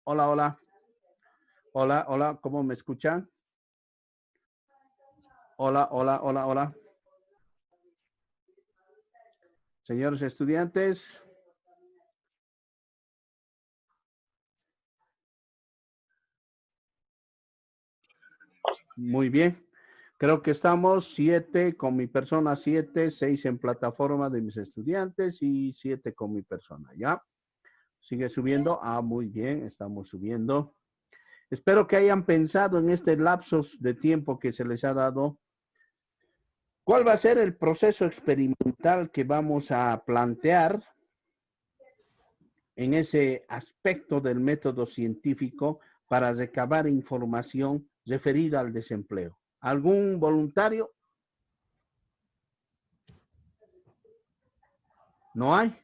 Hola, hola. Hola, hola, ¿cómo me escuchan? Hola, hola, hola, hola. Señores estudiantes, muy bien. Creo que estamos 7 con mi persona, 7, 6 en plataforma de mis estudiantes y 7 con mi persona, ¿ya? Sigue subiendo. Ah, muy bien, estamos subiendo. Espero que hayan pensado en este lapsus de tiempo que se les ha dado. ¿Cuál va a ser el proceso experimental que vamos a plantear en ese aspecto del método científico para recabar información referida al desempleo? ¿Algún voluntario? ¿No hay?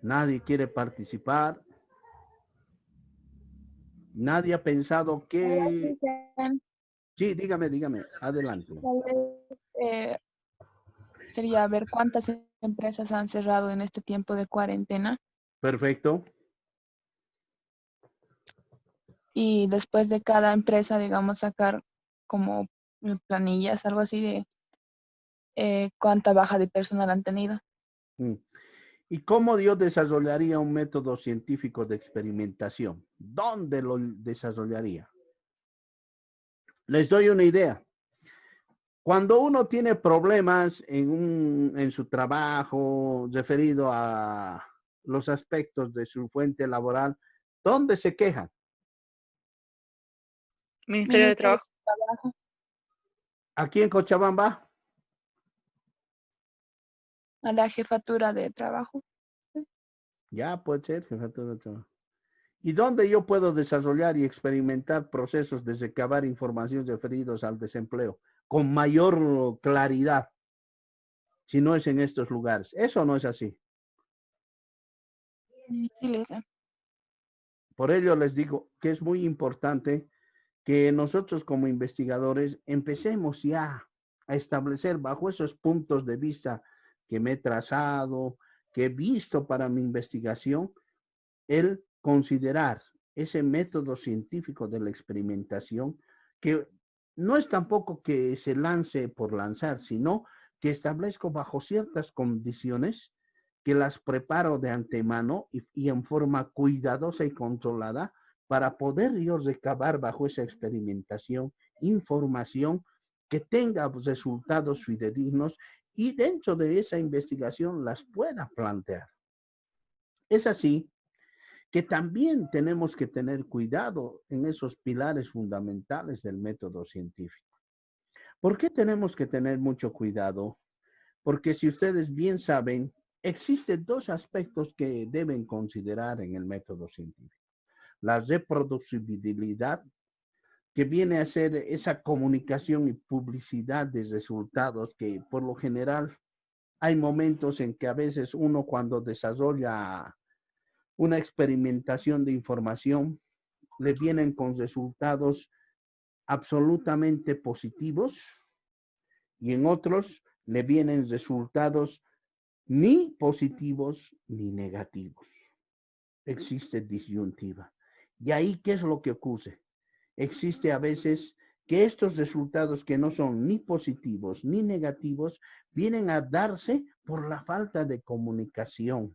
¿Nadie quiere participar? ¿Nadie ha pensado Hola, que... Cristian. Sí, dígame, dígame, adelante. Tal vez sería ver cuántas empresas han cerrado en este tiempo de cuarentena Perfecto. y después de cada empresa, digamos, sacar como planillas, algo así de cuánta baja de personal han tenido. Mm. ¿Y cómo yo desarrollaría un método científico de experimentación? ¿Dónde lo desarrollaría? Les doy una idea. Cuando uno tiene problemas en su trabajo referido a los aspectos de su fuente laboral, ¿dónde se quejan? Ministerio de Ministerio de Trabajo. Trabajo, Aquí en Cochabamba, a la jefatura de trabajo. ya puede ser, jefatura de trabajo. ¿Y dónde yo puedo desarrollar y experimentar procesos de recabar información referidos al desempleo con mayor claridad si no es en estos lugares? Eso no es así. Sí, Lisa. Por ello les digo que es muy importante que nosotros como investigadores empecemos ya a establecer bajo esos puntos de vista que me he trazado, que he visto para mi investigación, el considerar ese método científico de la experimentación, que no es tampoco que se lance por lanzar, sino que establezco bajo ciertas condiciones que las preparo de antemano y en forma cuidadosa y controlada para poder yo recabar bajo esa experimentación información que tenga resultados fidedignos y dentro de esa investigación las pueda plantear. Es así que también tenemos que tener cuidado en esos pilares fundamentales del método científico. ¿Por qué tenemos que tener mucho cuidado? Porque si ustedes bien saben, existen dos aspectos que deben considerar en el método científico. La reproducibilidad, que viene a ser esa comunicación y publicidad de resultados que por lo general hay momentos en que a veces uno cuando desarrolla una experimentación de información le vienen con resultados absolutamente positivos y en otros le vienen resultados ni positivos ni negativos. Existe disyuntiva. Y ahí, ¿qué es lo que ocurre? Existe a veces que estos resultados que no son ni positivos ni negativos vienen a darse por la falta de comunicación,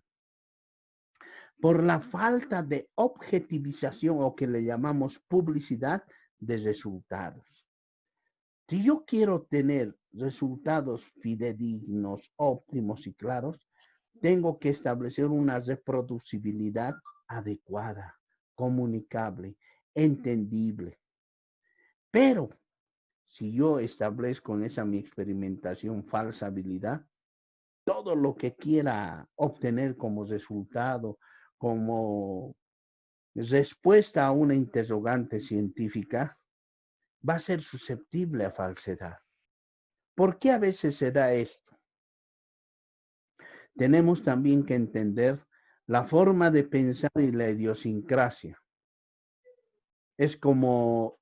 por la falta de objetivización o que le llamamos publicidad de resultados. Si yo quiero tener resultados fidedignos, óptimos y claros, tengo que establecer una reproducibilidad adecuada, comunicable, entendible. Pero si yo establezco en esa mi experimentación falsa habilidad, todo lo que quiera obtener como resultado, como respuesta a una interrogante científica, va a ser susceptible a falsedad. ¿Por qué a veces se da esto? Tenemos también que entender la forma de pensar y la idiosincrasia. Es como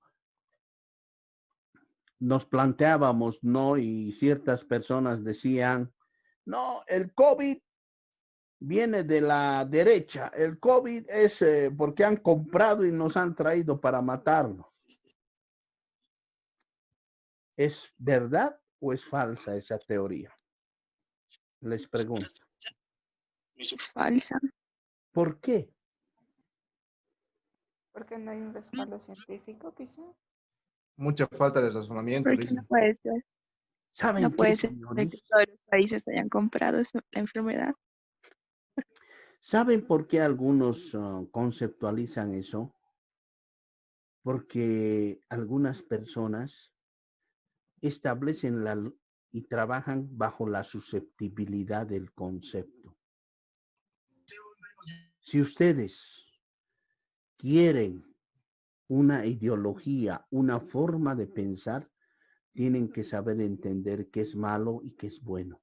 nos planteábamos, ¿no? Y ciertas personas decían, no, el COVID viene de la derecha. El COVID es porque han comprado y nos han traído para matarnos. ¿Es verdad o es falsa esa teoría? Les pregunto. Falsa. ¿Por qué? Porque no hay un respaldo científico, quizá. Mucha falta de razonamiento, Porque dicen. no puede ser. No ¿Saben puede qué, ser que señores? todos los países hayan comprado la enfermedad. ¿Saben por qué algunos conceptualizan eso? Porque algunas personas establecen y trabajan bajo la susceptibilidad del concepto. Si ustedes quieren una ideología, una forma de pensar, tienen que saber entender qué es malo y qué es bueno.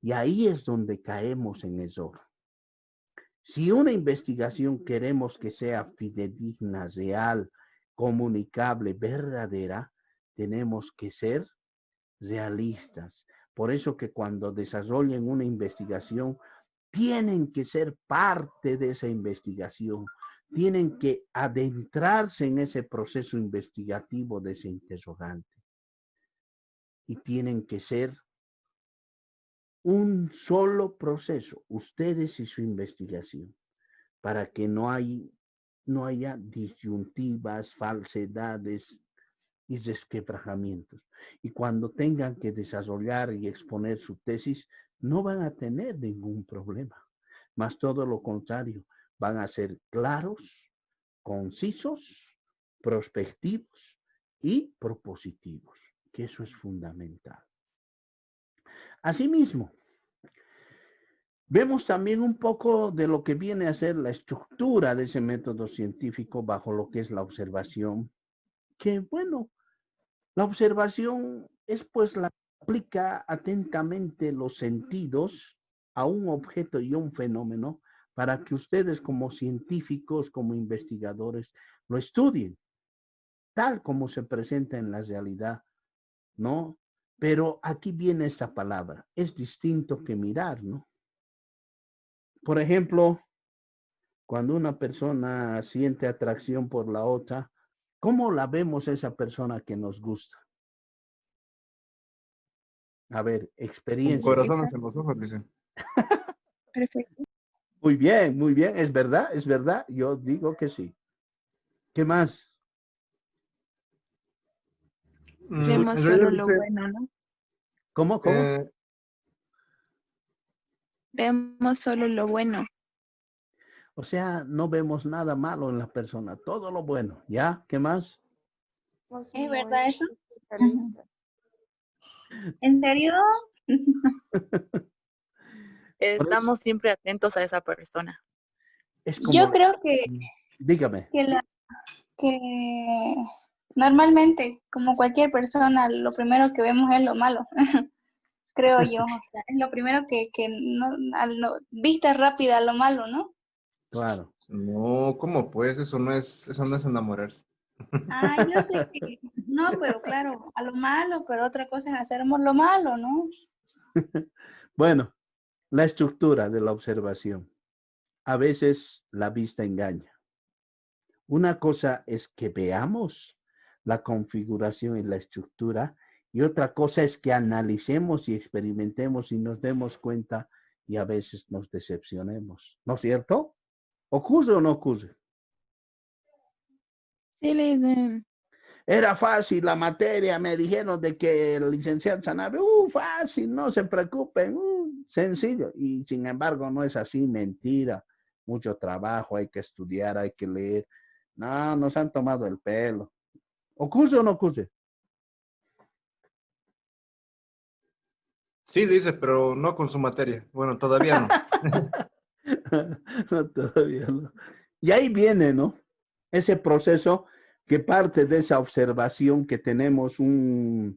Y ahí es donde caemos en error. Si una investigación queremos que sea fidedigna, real, comunicable, verdadera, tenemos que ser realistas. Por eso que cuando desarrollen una investigación, tienen que ser parte de esa investigación, tienen que adentrarse en ese proceso investigativo de ese interrogante y tienen que ser un solo proceso, ustedes y su investigación, para que no haya disyuntivas, falsedades y resquebrajamientos. Y cuando tengan que desarrollar y exponer su tesis, no van a tener ningún problema, más todo lo contrario, van a ser claros, concisos, prospectivos y propositivos, que eso es fundamental. Asimismo, vemos también un poco de lo que viene a ser la estructura de ese método científico bajo lo que es la observación, que bueno, la observación es pues la que aplica atentamente los sentidos a un objeto y un fenómeno para que ustedes como científicos, como investigadores, lo estudien, tal como se presenta en la realidad, ¿no? Pero aquí viene esta palabra, es distinto que mirar, ¿no? Por ejemplo, cuando una persona siente atracción por la otra, ¿cómo la vemos esa persona que nos gusta? A ver, Con experiencia. corazones en los ojos, dicen. Perfecto. Muy bien, es verdad, yo digo que sí. ¿Qué más? Vemos En solo realidad lo dice, bueno, ¿no? ¿Cómo? eh, Vemos solo lo bueno. O sea, no vemos nada malo en la persona, todo lo bueno, ¿ya? ¿Qué más? Somos ¿Es muy verdad eso? especialistas. ¿En serio? Estamos siempre atentos a esa persona. Es Yo como, creo dígame. que normalmente, como cualquier persona, lo primero que vemos es lo malo, creo yo. O sea, es lo primero que no, vista rápida lo malo, ¿no? Claro. no, ¿cómo pues? Eso no es enamorarse. Ah, yo sé que no, pero claro, a lo malo, pero otra cosa es hacernos lo malo, ¿no? Bueno, la estructura de la observación. A veces la vista engaña. Una cosa es que veamos la configuración y la estructura y otra cosa es que analicemos y experimentemos y nos demos cuenta y a veces nos decepcionemos. ¿No es cierto? ¿Ocurre o no ocurre? Sí, le dicen. Era fácil la materia, me dijeron de que el licenciado Sanabria, fácil, no se preocupen, sencillo. Y sin embargo no es así, mentira. Mucho trabajo, hay que estudiar, hay que leer. No, nos han tomado el pelo. ¿Ocurre o no ocurre? Sí, dice, pero no con su materia. Bueno, todavía no. No, todavía no. Y ahí viene, ¿no? Ese proceso que parte de esa observación que tenemos una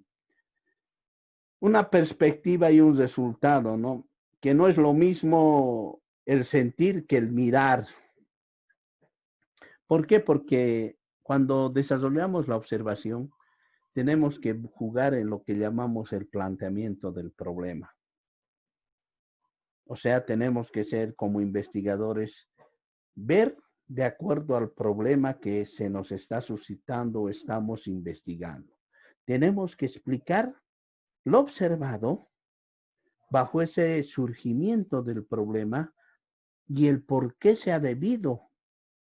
perspectiva y un resultado, ¿no? Que no es lo mismo el sentir que el mirar. ¿Por qué? Porque cuando desarrollamos la observación, tenemos que jugar en lo que llamamos el planteamiento del problema. O sea, tenemos que ser como investigadores, ver de acuerdo al problema que se nos está suscitando o estamos investigando. Tenemos que explicar lo observado bajo ese surgimiento del problema y el por qué se ha debido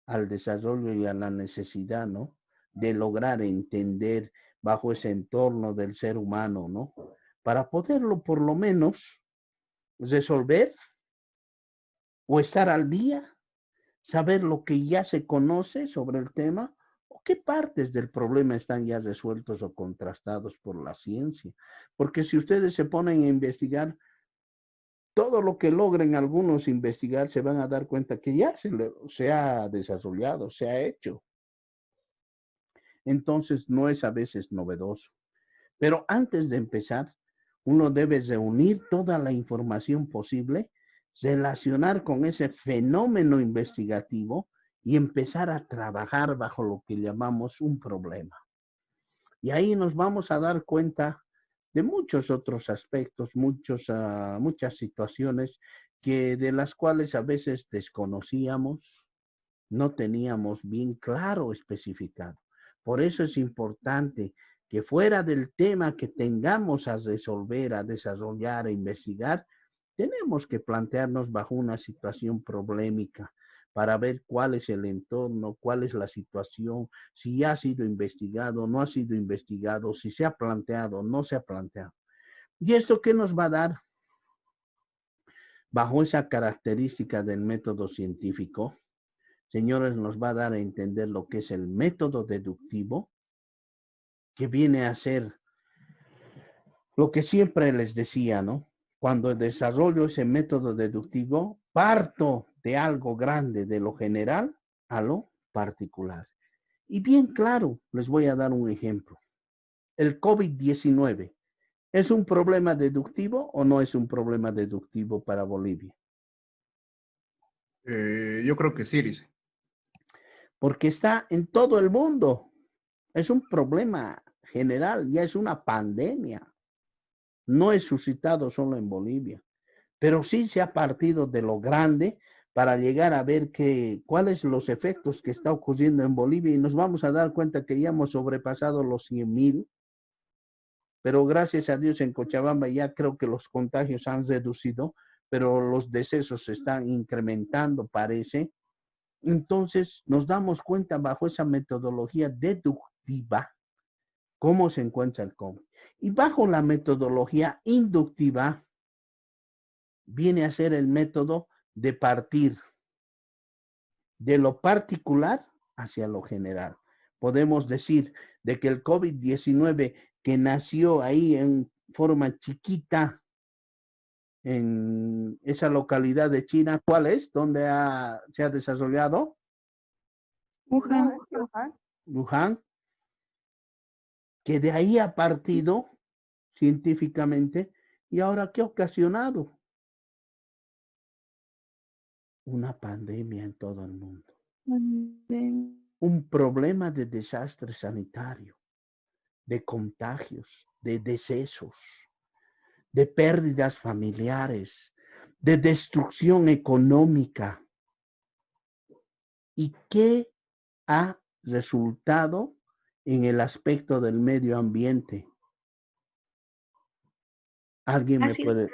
al desarrollo y a la necesidad, ¿no? De lograr entender bajo ese entorno del ser humano, ¿no? Para poderlo por lo menos resolver o estar al día, saber lo que ya se conoce sobre el tema o qué partes del problema están ya resueltos o contrastados por la ciencia. Porque si ustedes se ponen a investigar, todo lo que logren algunos investigar se van a dar cuenta que ya se ha desarrollado, se ha hecho. Entonces no es a veces novedoso. Pero antes de empezar, uno debe reunir toda la información posible, relacionar con ese fenómeno investigativo y empezar a trabajar bajo lo que llamamos un problema. Y ahí nos vamos a dar cuenta de muchos otros aspectos, muchas situaciones de las cuales a veces desconocíamos, no teníamos bien claro especificado. Por eso es importante que fuera del tema que tengamos a resolver, a desarrollar, a investigar, tenemos que plantearnos bajo una situación problemática para ver cuál es el entorno, cuál es la situación, si ya ha sido investigado, no ha sido investigado, si se ha planteado, no se ha planteado. ¿Y esto qué nos va a dar? Bajo esa característica del método científico, señores, nos va a dar a entender lo que es el método deductivo, que viene a ser lo que siempre les decía, ¿no? Cuando desarrollo ese método deductivo, parto de algo grande, de lo general a lo particular. Y bien claro, les voy a dar un ejemplo. El COVID-19, ¿es un problema deductivo o no es un problema deductivo para Bolivia? Yo creo que sí, dice. Porque está en todo el mundo. Es un problema general, ya es una pandemia. No es suscitado solo en Bolivia, pero sí se ha partido de lo grande para llegar a ver cuáles son los efectos que está ocurriendo en Bolivia y nos vamos a dar cuenta que ya hemos sobrepasado los 100,000, pero gracias a Dios en Cochabamba ya creo que los contagios han reducido, pero los decesos se están incrementando, parece. Entonces nos damos cuenta bajo esa metodología deductiva cómo se encuentra el COVID. Y bajo la metodología inductiva viene a ser el método de partir de lo particular hacia lo general. Podemos decir de que el COVID-19 que nació ahí en forma chiquita en esa localidad de China, ¿cuál es? ¿Dónde se ha desarrollado? Wuhan. Wuhan. Que de ahí ha partido científicamente y ahora ¿qué ha ocasionado? Una pandemia en todo el mundo. Un problema de desastre sanitario, de contagios, de decesos, de pérdidas familiares, de destrucción económica. ¿Y qué ha resultado en el aspecto del medio ambiente? ¿Alguien me puede...?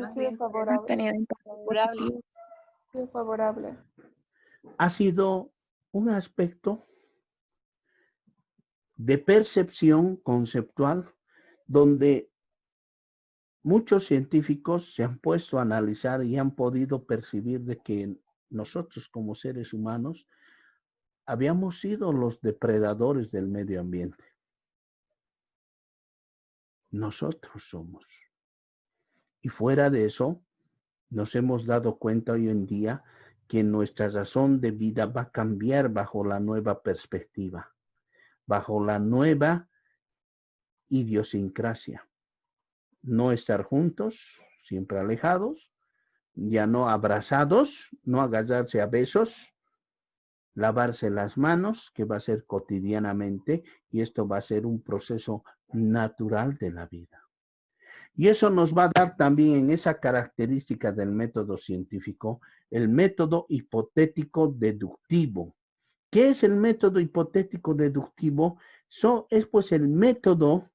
Ha sido favorable. Tenido impacto positivo. Ha sido favorable. Ha sido un aspecto de percepción conceptual donde muchos científicos se han puesto a analizar y han podido percibir de que nosotros como seres humanos habíamos sido los depredadores del medio ambiente. Nosotros somos. Y fuera de eso, nos hemos dado cuenta hoy en día que nuestra razón de vida va a cambiar bajo la nueva perspectiva, bajo la nueva idiosincrasia. No estar juntos, siempre alejados, ya no abrazados, no agarrarse a besos, lavarse las manos, que va a ser cotidianamente, y esto va a ser un proceso natural de la vida. Y eso nos va a dar también en esa característica del método científico, el método hipotético deductivo. ¿Qué es el método hipotético deductivo? Es pues el método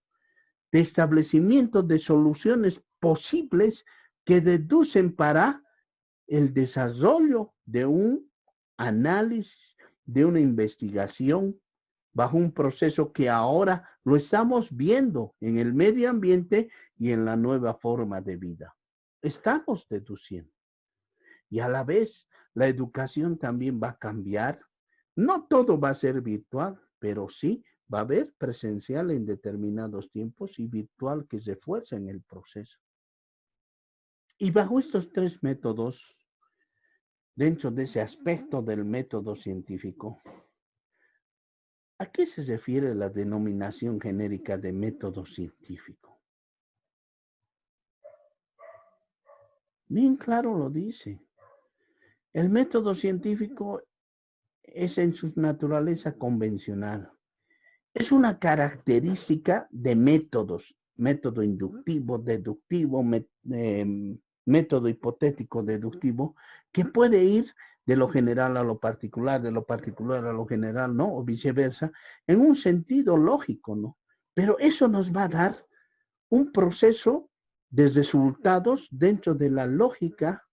de establecimiento de soluciones posibles que deducen para el desarrollo de un análisis, de una investigación, bajo un proceso que ahora lo estamos viendo en el medio ambiente y en la nueva forma de vida. Estamos deduciendo. Y a la vez, la educación también va a cambiar. No todo va a ser virtual, pero sí va a haber presencial en determinados tiempos y virtual que se fuerza en el proceso. Y bajo estos tres métodos, dentro de ese aspecto del método científico, ¿a qué se refiere la denominación genérica de método científico? Bien claro lo dice. El método científico es en su naturaleza convencional. Es una característica de métodos, método inductivo, deductivo, método hipotético deductivo, que puede ir de lo general a lo particular, de lo particular a lo general, ¿no? O viceversa, en un sentido lógico, ¿no? Pero eso nos va a dar un proceso de resultados dentro de la lógica,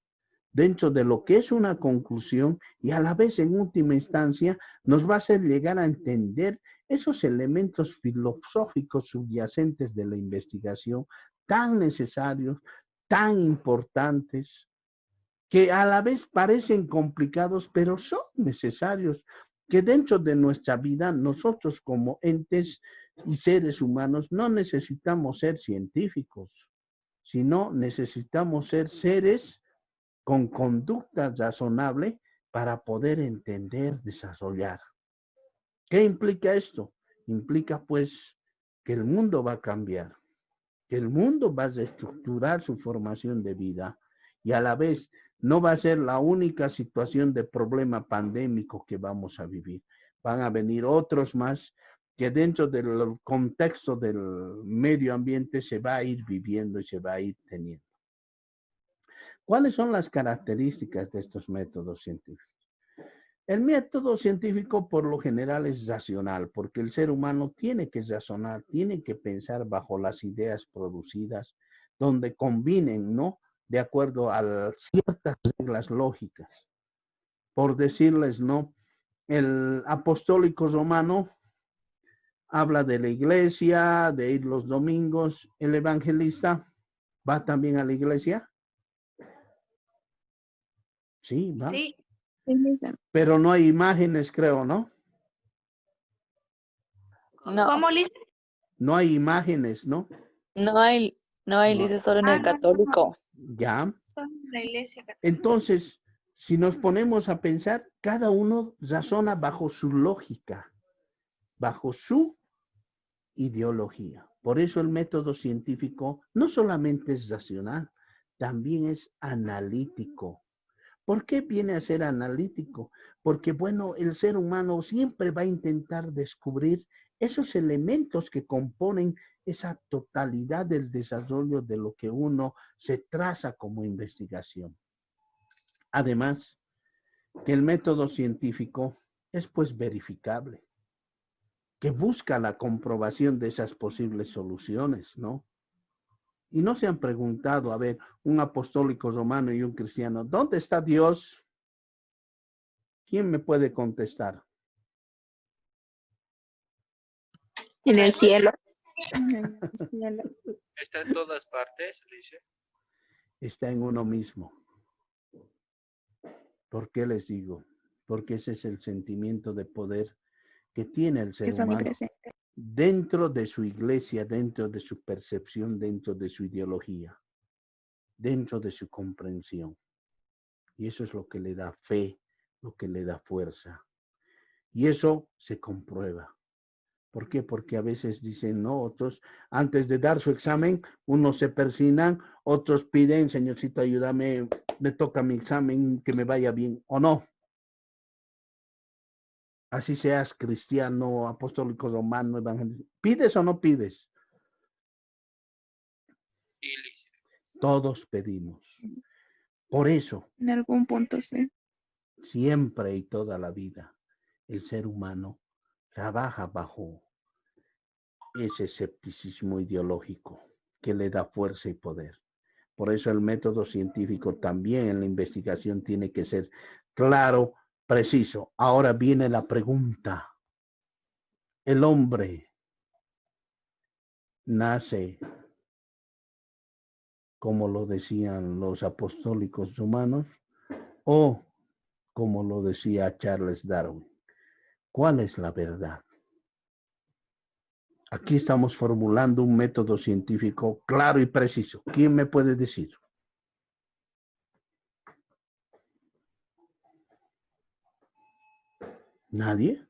dentro de lo que es una conclusión y a la vez en última instancia nos va a hacer llegar a entender esos elementos filosóficos subyacentes de la investigación tan necesarios, tan importantes, que a la vez parecen complicados, pero son necesarios, que dentro de nuestra vida nosotros como entes y seres humanos no necesitamos ser científicos, sino necesitamos ser seres con conducta razonable para poder entender, desarrollar. ¿Qué implica esto? Implica pues que el mundo va a cambiar, que el mundo va a reestructurar su formación de vida y a la vez no va a ser la única situación de problema pandémico que vamos a vivir. Van a venir otros más que dentro del contexto del medio ambiente se va a ir viviendo y se va a ir teniendo. ¿Cuáles son las características de estos métodos científicos? El método científico por lo general es racional, porque el ser humano tiene que razonar, tiene que pensar bajo las ideas producidas, donde combinen, ¿no? De acuerdo a ciertas reglas lógicas. Por decirles, ¿no? El apostólico romano habla de la iglesia, de ir los domingos. El evangelista va también a la iglesia. Sí, va. Sí, Pero no hay imágenes, creo, ¿no? No, ¿cómo Liz? No hay imágenes, ¿no? no hay, No. dice solo en Ah, el no, católico. Ya. son la iglesia católica. Entonces, si nos ponemos a pensar, cada uno razona bajo su lógica, bajo su ideología. Por eso el método científico no solamente es racional, también es analítico. ¿Por qué viene a ser analítico? Porque, bueno, el ser humano siempre va a intentar descubrir esos elementos que componen esa totalidad del desarrollo de lo que uno se traza como investigación. Además, que el método científico es pues verificable, que busca la comprobación de esas posibles soluciones, ¿no? Y no se han preguntado, a ver, un apostólico romano y un cristiano, ¿dónde está Dios? ¿Quién me puede contestar? En el cielo. Está en todas partes, dice. Está en uno mismo. ¿Por qué les digo? Porque ese es el sentimiento de poder que tiene el ser humano dentro de su iglesia, dentro de su percepción, dentro de su ideología, dentro de su comprensión. Y eso es lo que le da fe, lo que le da fuerza. Y eso se comprueba. ¿Por qué? Porque a veces dicen, no, otros, antes de dar su examen, unos se persignan, otros piden, señorcito, ayúdame, me toca mi examen, que me vaya bien, o no. Así seas cristiano, apostólico romano, evangelista. ¿Pides o no pides? Sí, Lice. Todos pedimos. Por eso, En algún punto sí. siempre y toda la vida, el ser humano trabaja bajo ese escepticismo ideológico que le da fuerza y poder. Por eso el método científico también en la investigación tiene que ser claro, preciso. Ahora viene la pregunta. ¿El hombre nace, como lo decían los apostólicos humanos, o como lo decía Charles Darwin? ¿Cuál es la verdad? Aquí estamos formulando un método científico claro y preciso. ¿Quién me puede decir? ¿Nadie?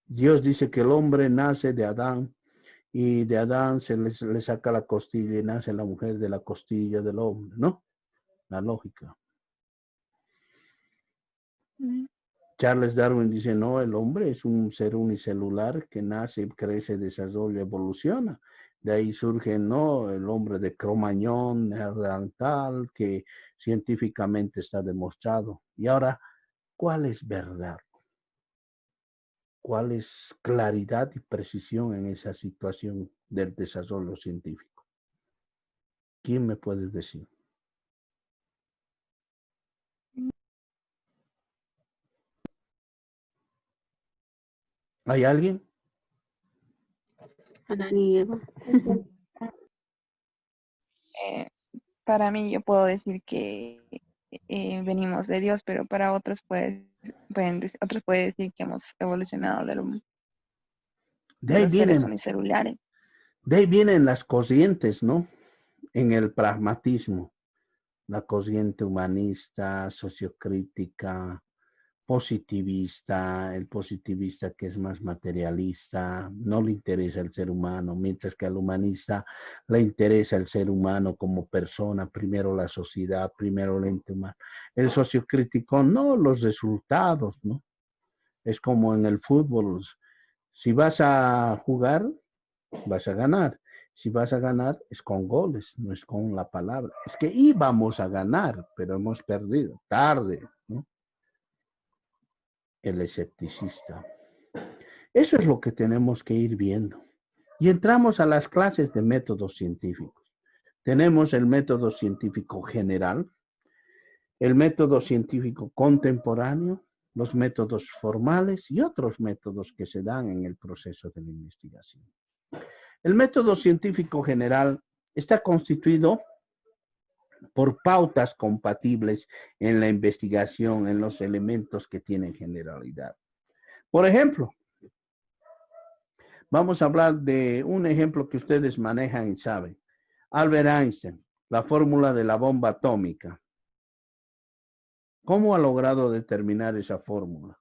Dios dice que el hombre nace de Adán y de Adán se le saca la costilla y nace la mujer de la costilla del hombre, ¿no? La lógica. Charles Darwin dice, no, el hombre es un ser unicelular que nace, crece, desarrolla, evoluciona. De ahí surge, no, el hombre de Cro-Magnon, neandertal, que científicamente está demostrado. Y ahora, ¿cuál es verdad? ¿Cuál es claridad y precisión en esa situación del desarrollo científico? ¿Quién me puede decir? ¿Hay alguien? Adán y Eva. Para mí yo puedo decir que venimos de Dios, pero para otros otros pueden decir que hemos evolucionado De de ahí los seres vienen, unicelulares. de ahí vienen las corrientes, ¿no? En el pragmatismo, la corriente humanista, sociocrítica, positivista, el positivista que es más materialista, no le interesa el ser humano, mientras que al humanista le interesa el ser humano como persona, primero la sociedad, primero el ente humano. El sociocrítico, no los resultados, ¿no? Es como en el fútbol, si vas a jugar, vas a ganar. Si vas a ganar, es con goles, no es con la palabra. Es que íbamos a ganar, pero hemos perdido tarde, ¿no? El escepticista. Eso es lo que tenemos que ir viendo. Y entramos a las clases de métodos científicos. Tenemos el método científico general, el método científico contemporáneo, los métodos formales y otros métodos que se dan en el proceso de la investigación. El método científico general está constituido por pautas compatibles en la investigación, en los elementos que tienen generalidad. Por ejemplo, vamos a hablar de un ejemplo que ustedes manejan y saben. Albert Einstein, la fórmula de la bomba atómica. ¿Cómo ha logrado determinar esa fórmula?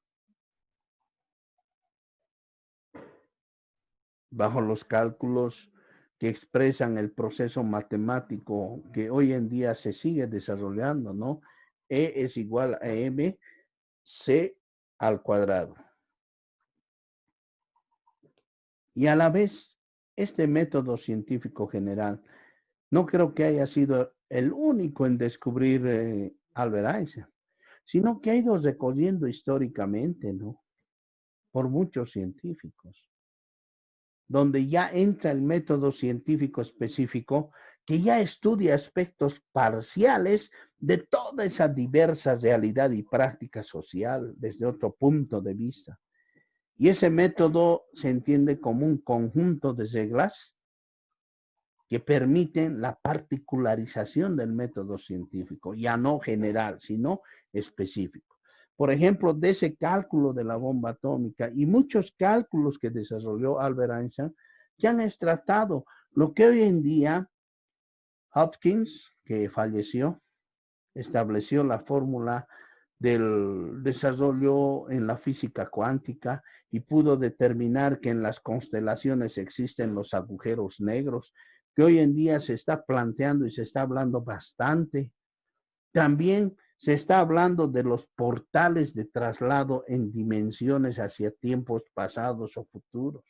Bajo los cálculos que expresan el proceso matemático que hoy en día se sigue desarrollando, ¿no? E es igual a mc al cuadrado. Y a la vez, este método científico general, no creo que haya sido el único en descubrir Albert Einstein, sino que ha ido recorriendo históricamente, ¿no? Por muchos científicos, donde ya entra el método científico específico que ya estudia aspectos parciales de toda esa diversa realidad y práctica social desde otro punto de vista. Y ese método se entiende como un conjunto de reglas que permiten la particularización del método científico, ya no general, sino específico. Por ejemplo, de ese cálculo de la bomba atómica y muchos cálculos que desarrolló Albert Einstein, que han tratado lo que hoy en día Hopkins, que falleció, estableció la fórmula del desarrollo en la física cuántica y pudo determinar que en las constelaciones existen los agujeros negros, que hoy en día se está planteando y se está hablando bastante. También se está hablando de los portales de traslado en dimensiones hacia tiempos pasados o futuros.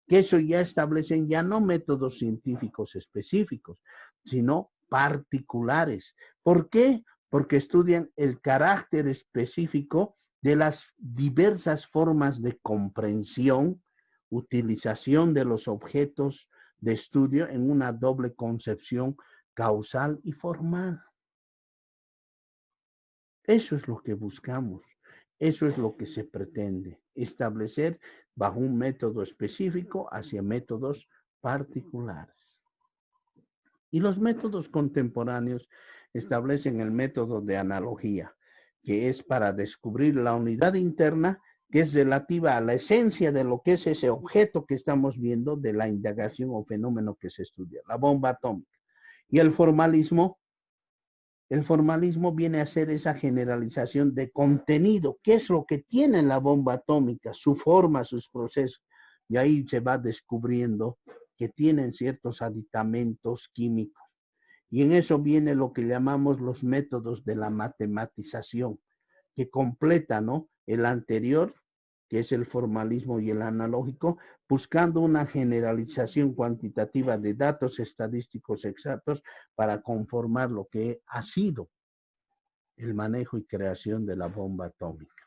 que eso ya establecen ya no métodos científicos específicos, sino particulares. ¿Por qué? Porque estudian el carácter específico de las diversas formas de comprensión, utilización de los objetos de estudio en una doble concepción causal y formal. Eso es lo que buscamos. Eso es lo que se pretende, establecer bajo un método específico hacia métodos particulares. Y los métodos contemporáneos establecen el método de analogía, que es para descubrir la unidad interna que es relativa a la esencia de lo que es ese objeto que estamos viendo de la indagación o fenómeno que se estudia, la bomba atómica. Y el formalismo viene a ser esa generalización de contenido, qué es lo que tiene la bomba atómica, su forma, sus procesos. Y ahí se va descubriendo que tienen ciertos aditamentos químicos. Y en eso viene lo que llamamos los métodos de la matematización, que completa, ¿no?, el anterior, que es el formalismo y el analógico, buscando una generalización cuantitativa de datos estadísticos exactos para conformar lo que ha sido el manejo y creación de la bomba atómica.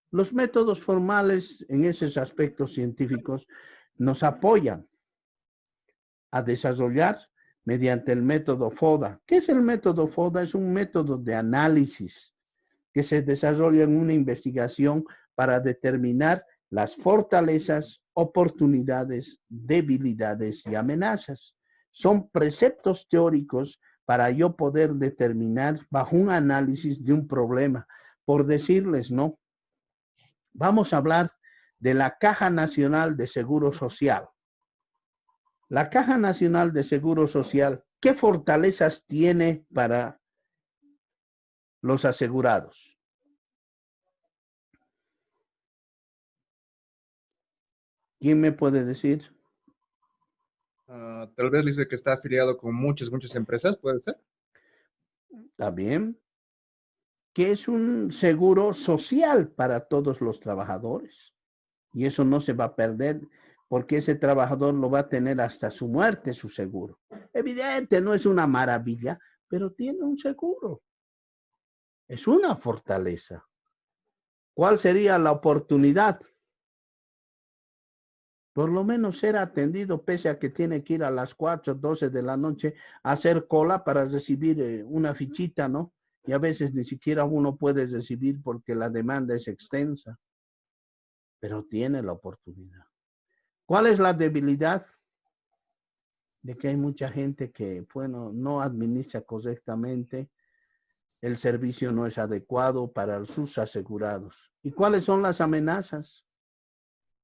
Los métodos formales en esos aspectos científicos nos apoyan a desarrollar mediante el método FODA. ¿Qué es el método FODA? Es un método de análisis que se desarrolla en una investigación para determinar las fortalezas, oportunidades, debilidades y amenazas. Son preceptos teóricos para yo poder determinar bajo un análisis de un problema. Por decirles, ¿no? Vamos a hablar de la Caja Nacional de Seguro Social. La Caja Nacional de Seguro Social, ¿qué fortalezas tiene para los asegurados? ¿Quién me puede decir? Tal vez dice que está afiliado con muchas empresas, ¿puede ser? Está bien. Que es un seguro social para todos los trabajadores. Y eso no se va a perder porque ese trabajador lo va a tener hasta su muerte, su seguro. Evidente, no es una maravilla, pero tiene un seguro. Es una fortaleza. ¿Cuál sería la oportunidad? Por lo menos ser atendido pese a que tiene que ir a las 4, 12 de la noche a hacer cola para recibir una fichita, ¿no? Y a veces ni siquiera uno puede recibir porque la demanda es extensa. Pero tiene la oportunidad. ¿Cuál es la debilidad? De que hay mucha gente que, bueno, no administra correctamente, el servicio no es adecuado para sus asegurados. ¿Y cuáles son las amenazas?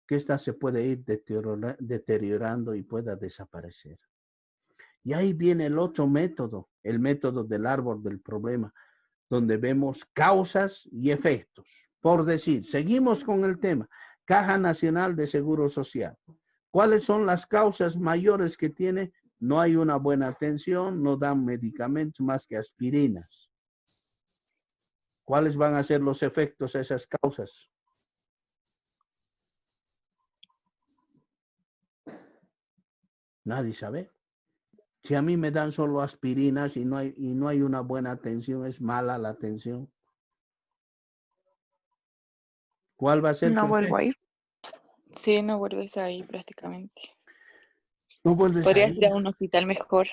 Que ésta se puede ir deteriorando y pueda desaparecer. Y ahí viene el otro método, el método del árbol del problema, donde vemos causas y efectos. Por decir, seguimos con el tema, Caja Nacional de Seguro Social. ¿Cuáles son las causas mayores que tiene? No hay una buena atención, no dan medicamentos más que aspirinas. ¿Cuáles van a ser los efectos de esas causas? Nadie sabe. Si a mí me dan solo aspirinas y no hay una buena atención, es mala la atención. ¿Cuál va a ser No su vuelvo a efecto? ir. Sí, no vuelves a ir prácticamente. No vuelves a Podrías ir. ir a un hospital mejor.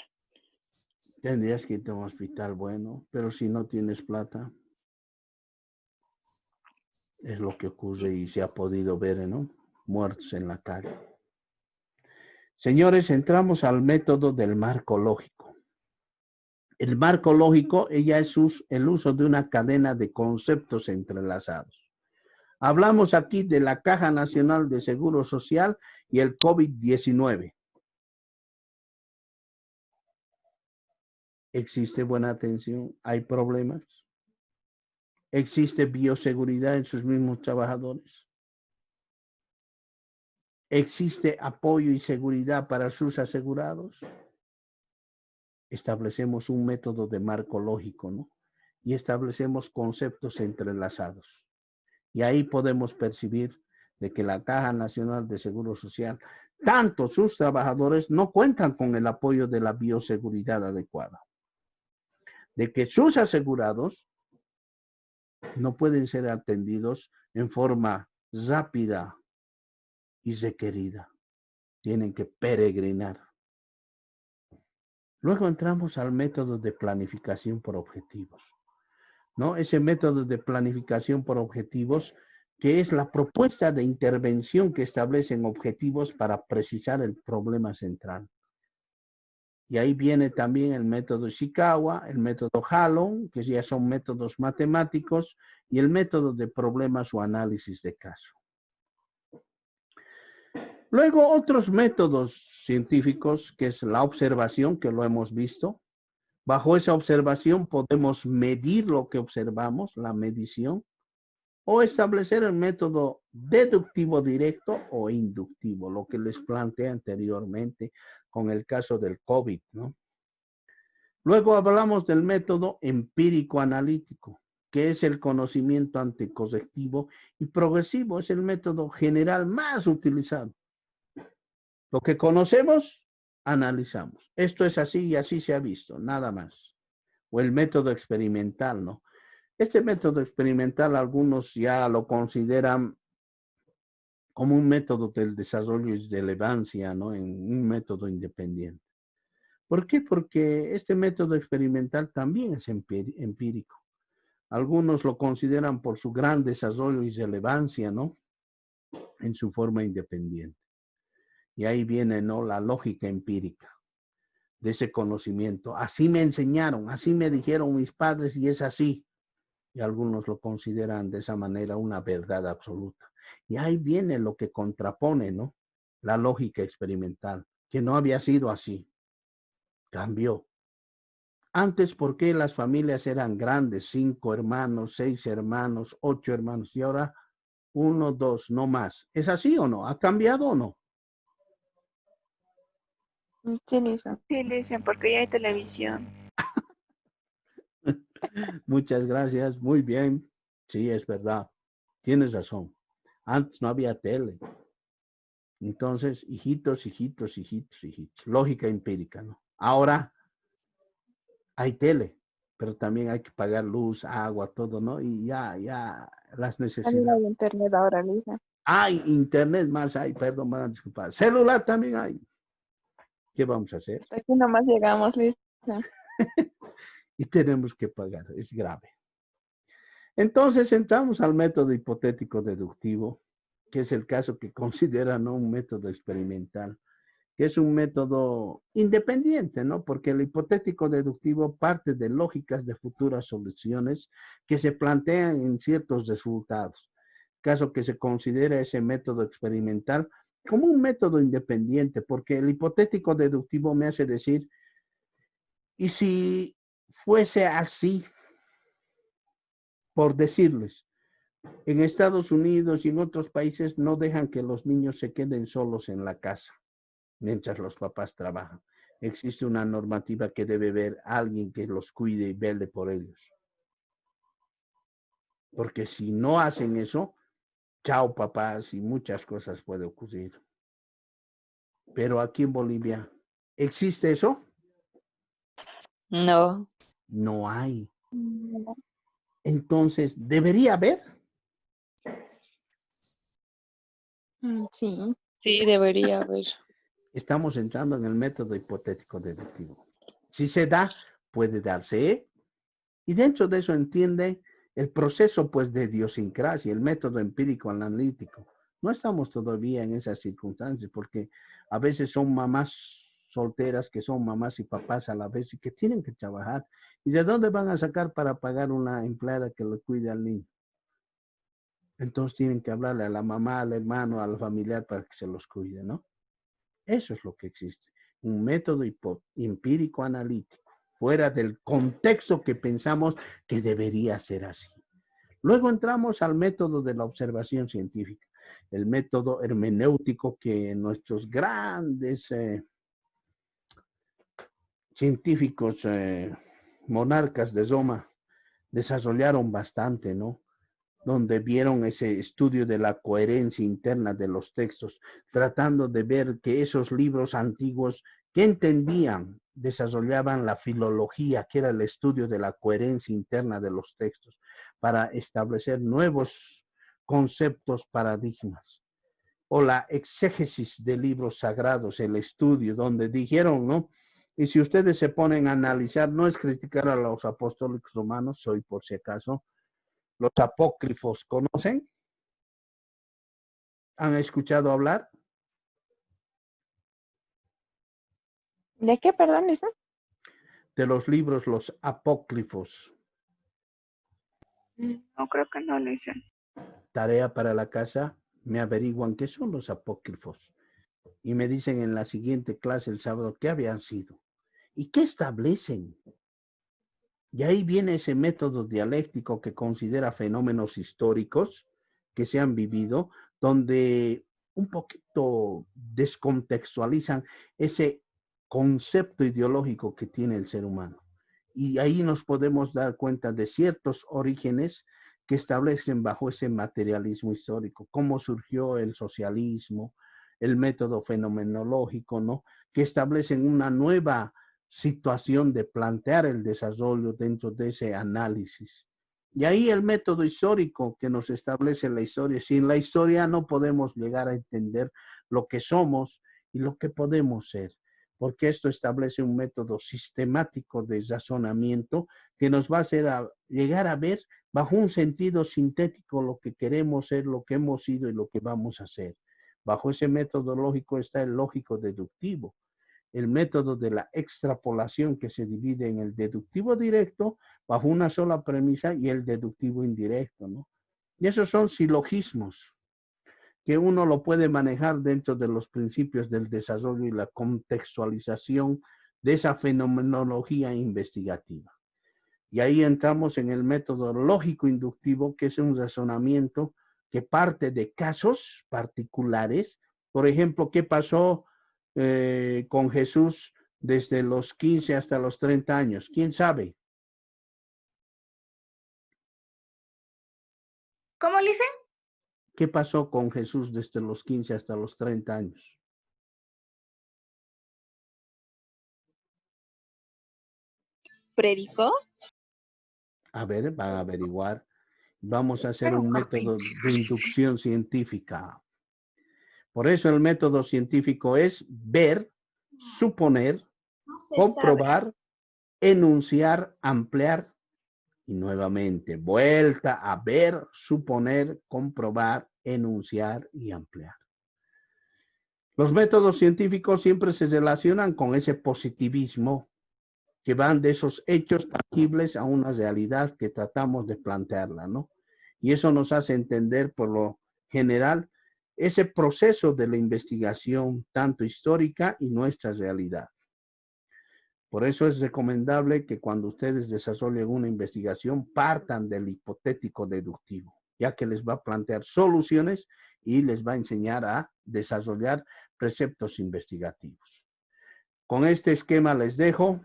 Tendrías que irte a un hospital bueno, pero si no tienes plata, es lo que ocurre y se ha podido ver, ¿no? Muertos en la calle. Señores, entramos al método del marco lógico. El marco lógico, ella es el uso de una cadena de conceptos entrelazados. Hablamos aquí de la Caja Nacional de Seguro Social y el COVID-19. ¿Existe buena atención? ¿Hay problemas? ¿Existe bioseguridad en sus mismos trabajadores? ¿Existe apoyo y seguridad para sus asegurados? Establecemos un método de marco lógico, ¿no? Y establecemos conceptos entrelazados. Y ahí podemos percibir de que la Caja Nacional de Seguro Social tanto sus trabajadores no cuentan con el apoyo de la bioseguridad adecuada. De que sus asegurados no pueden ser atendidos en forma rápida y requerida. Tienen que peregrinar. Luego entramos al método de planificación por objetivos, ¿no? Ese método de planificación por objetivos, que es la propuesta de intervención que establecen objetivos para precisar el problema central. Y ahí viene también el método Ishikawa, el método Halon, que ya son métodos matemáticos, y el método de problemas o análisis de caso. Luego otros métodos científicos, que es la observación, que lo hemos visto. Bajo esa observación podemos medir lo que observamos, la medición, o establecer el método deductivo directo o inductivo, lo que les planteé anteriormente con el caso del COVID, ¿no? Luego hablamos del método empírico-analítico, que es el conocimiento anticorrectivo y progresivo, es el método general más utilizado. Lo que conocemos, analizamos. Esto es así y así se ha visto, nada más. O el método experimental, ¿no? Este método experimental algunos ya lo consideran como un método del desarrollo y relevancia, ¿no? En un método independiente. ¿Por qué? Porque este método experimental también es empírico. Algunos lo consideran por su gran desarrollo y relevancia, ¿no? En su forma independiente. Y ahí viene, ¿no? La lógica empírica de ese conocimiento. Así me enseñaron, así me dijeron mis padres y es así. Y algunos lo consideran de esa manera una verdad absoluta. Y ahí viene lo que contrapone, ¿no? La lógica experimental, que no había sido así. Cambió. Antes, ¿por qué las familias eran grandes? 5 hermanos, 6 hermanos, 8 hermanos. Y ahora 1, 2, no más. ¿Es así o no? ¿Ha cambiado o no? Sí, Lisa. Sí, dicen, porque ya hay televisión. Muchas gracias. Muy bien. Sí, es verdad. Tienes razón. Antes no había tele. Entonces, hijitos, hijitos, hijitos, hijitos. Lógica empírica, ¿no? Ahora hay tele, pero también hay que pagar luz, agua, todo, ¿no? Y ya las También necesidades. hay internet ahora, Lisa. Hay internet más, hay, perdón, van a disculpar. Celular también hay. ¿Qué vamos a hacer? Hasta aquí nomás llegamos, Lisa. Y tenemos que pagar, es grave. Entonces entramos al método hipotético deductivo, que es el caso que consideran, ¿no? Un método experimental, que es un método independiente, ¿no? Porque el hipotético deductivo parte de lógicas de futuras soluciones que se plantean en ciertos resultados. Caso que se considera ese método experimental como un método independiente, porque el hipotético deductivo me hace decir, ¿y si fuese así? Por decirles, en Estados Unidos y en otros países no dejan que los niños se queden solos en la casa mientras los papás trabajan. Existe una normativa que debe haber alguien que los cuide y vele por ellos. Porque si no hacen eso, chao papás y muchas cosas pueden ocurrir. Pero aquí en Bolivia, ¿existe eso? No, No hay. Entonces, ¿debería haber? Sí. sí, debería haber. Estamos entrando en el método hipotético deductivo. Si se da, puede darse. Y dentro de eso entiende el proceso, pues, de idiosincrasia, el método empírico analítico. No estamos todavía en esas circunstancias porque a veces son mamás solteras que son mamás y papás a la vez y que tienen que trabajar. ¿Y de dónde van a sacar para pagar una empleada que lo cuide al niño? Entonces tienen que hablarle a la mamá, al hermano, al familiar para que se los cuide, ¿no? Eso es lo que existe. Un método empírico analítico, fuera del contexto que pensamos que debería ser así. Luego entramos al método de la observación científica, el método hermenéutico que nuestros grandes científicos monarcas de Roma desarrollaron bastante, ¿no? donde vieron ese estudio de la coherencia interna de los textos, tratando de ver que esos libros antiguos, ¿qué entendían? Desarrollaban la filología, que era el estudio de la coherencia interna de los textos, para establecer nuevos conceptos, paradigmas. O la exégesis de libros sagrados, el estudio, donde dijeron, ¿no? Y si ustedes se ponen a analizar, no es criticar a los apostólicos romanos, soy por si acaso, los apócrifos, ¿conocen? ¿Han escuchado hablar? ¿De qué, perdón, Lisa? De los libros, los apócrifos. No creo que no lo hice. Tarea para la casa, me averiguan qué son los apócrifos. Y me dicen en la siguiente clase el sábado qué habían sido. ¿Y qué establecen? Y ahí viene ese método dialéctico que considera fenómenos históricos que se han vivido, donde un poquito descontextualizan ese concepto ideológico que tiene el ser humano. Y ahí nos podemos dar cuenta de ciertos orígenes que establecen bajo ese materialismo histórico, cómo surgió el socialismo, el método fenomenológico, ¿no? Que establecen una nueva situación de plantear el desarrollo dentro de ese análisis. Y ahí el método histórico que nos establece la historia. Sin la historia no podemos llegar a entender lo que somos y lo que podemos ser, porque esto establece un método sistemático de razonamiento que nos va a hacer llegar a ver bajo un sentido sintético lo que queremos ser, lo que hemos sido y lo que vamos a ser. Bajo ese método lógico está el lógico deductivo, el método de la extrapolación que se divide en el deductivo directo bajo una sola premisa y el deductivo indirecto, ¿no? Y esos son silogismos que uno lo puede manejar dentro de los principios del desarrollo y la contextualización de esa fenomenología investigativa. Y ahí entramos en el método lógico-inductivo, que es un razonamiento que parte de casos particulares. Por ejemplo, ¿qué pasó con Jesús desde los 15 hasta los 30 años? ¿Quién sabe? ¿Cómo le hice? ¿Qué pasó con Jesús desde los 15 hasta los 30 años? ¿Predicó? A ver, van a averiguar. Vamos a hacer un método de inducción científica. Por eso el método científico es ver, suponer, comprobar, enunciar, ampliar y nuevamente vuelta a ver, suponer, comprobar, enunciar y ampliar. Los métodos científicos siempre se relacionan con ese positivismo que van de esos hechos tangibles a una realidad que tratamos de plantearla, ¿no? Y eso nos hace entender por lo general ese proceso de la investigación tanto histórica y nuestra realidad. Por eso es recomendable que cuando ustedes desarrollen una investigación partan del hipotético deductivo, ya que les va a plantear soluciones y les va a enseñar a desarrollar preceptos investigativos. Con este esquema les dejo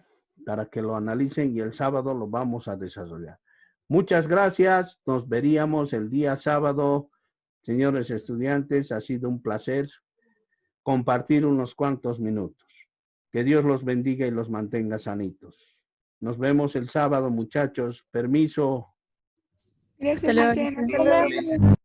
para que lo analicen y el sábado lo vamos a desarrollar. Muchas gracias. Nos veríamos el día sábado. Señores estudiantes, ha sido un placer compartir unos cuantos minutos. Que Dios los bendiga y los mantenga sanitos. Nos vemos el sábado, muchachos. Permiso. Gracias, luego, Cristian. Cristian. Hasta luego.